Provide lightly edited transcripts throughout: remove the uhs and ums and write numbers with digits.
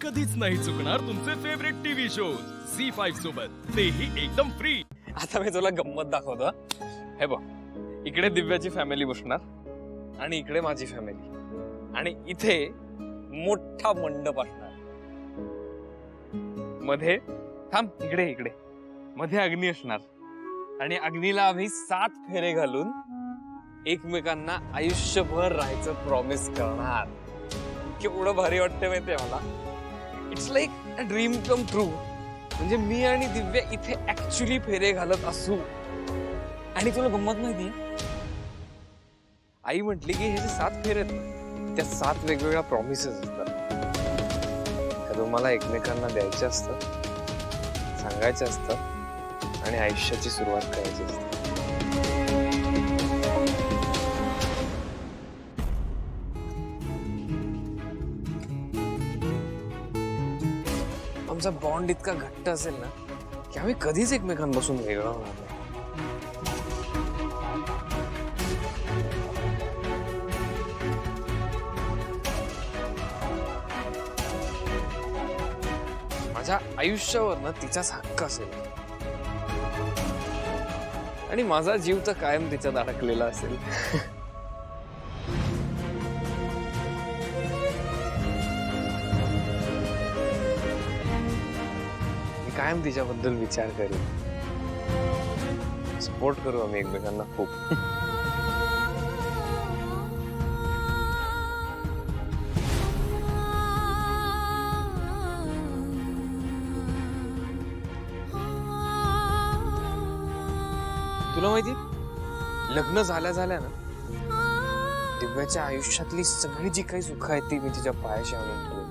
कधीच नाही चुकणार तुमचे फेवरेट टीव्ही शोज झी5 सोबत, तेही एकदम फ्री। आता मी तुला गंमत दाखवतो हा. हे बघ, इकडे दिव्याची फॅमिली बसणार आणि इकडे माझी फॅमिली आणि इथे मोठा मंडप असणार। मध्ये थांब, इकडे इकडे मध्ये अग्नी असणार आणि अग्नीला आम्ही 7 फेरे घालून एकमेकांना आयुष्यभर राहायचं प्रॉमिस करणार। केवढं भारी वाटतं माहितीये मला। It's like a dream come true. म्हणजे मी आणि दिव्या इथे ऍक्च्युली फेरे घालत असू। आणि तुला गंमत माहितीये, आई म्हटली की हे जे 7 फेरे आहेत ना, त्या 7 वेगवेगळ्या प्रॉमिसेस असतात। त्या तुम्हाला एकमेकांना द्यायचं असतं, सांगायचं असतं आणि आयुष्याची सुरुवात करायची असते। आमचा बॉन्ड इतका घट्ट असेल ना की आम्ही कधीच एकमेकांपासून वेगळं होणार नाही। माझ्या आयुष्यावर ना तिचाच हक्क असेल आणि माझा जीव तर कायम तिच्यात अडकलेला असेल। मी कायम तिच्याबद्दल विचार करेन, सपोर्ट करू आम्ही एकमेकांना खूप। तुला माहिती, लग्न झाल्या झाल्या ना दिव्याच्या आयुष्यातली सगळी जी काही सुख आहेत ती मी तिच्या पायाशी आणून ठेवली।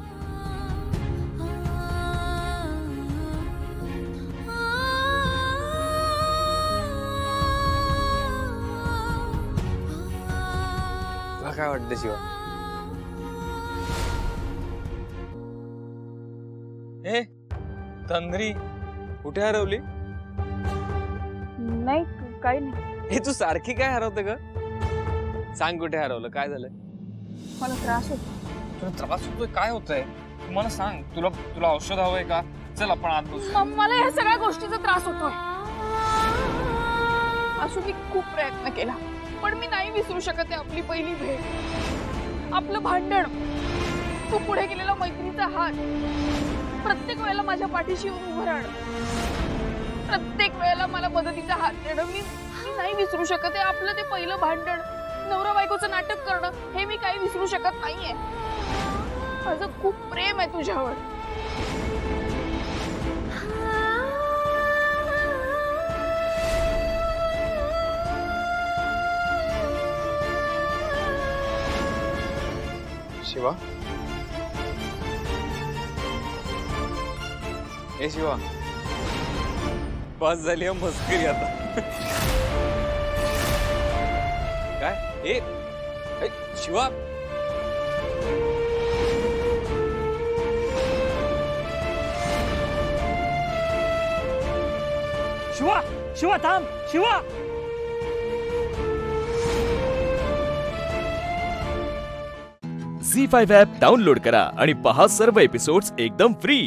तुला काय वाटतं शिवा? ए तंद्री, कुठे हरवली? नाही, काही नाही। हे तू सारखी काय हरवते ग? सांग कुठे हरवलं, काय झालंय? मला त्रास होतो। तुला त्रास होतोय? काय होतंय मला सांग। तुला औषध हवंय का? चल आपण आत बसू। मला या सगळ्या गोष्टीचा त्रास होतोय। असू मी खूप प्रयत्न केला, पण मी नाही विसरू शकत आपली पहिली भेट, आपलं भांडण, तू पुढे गेलेला मैत्रीचा हात, प्रत्येक वेळेला माझ्या पाठीशी उभं राहणं, प्रत्येक वेळेला मला मदतीचा हात देणं, मी नाही विसरू शकत आहे। आपलं ते पहिलं भांडण, नवरा बायकोचं नाटक करणं, हे मी काही विसरू शकत नाहीये। माझं खूप प्रेम आहे तुझ्यावर। शिवा, ए शिवा, बस झाली मस्करी आता। काय ए शिवा, शिवा, शिवा थांब, शिवा। झी5 ॲप डाउनलोड करा आणि पहा सर्व एपिसोड्स एकदम फ्री।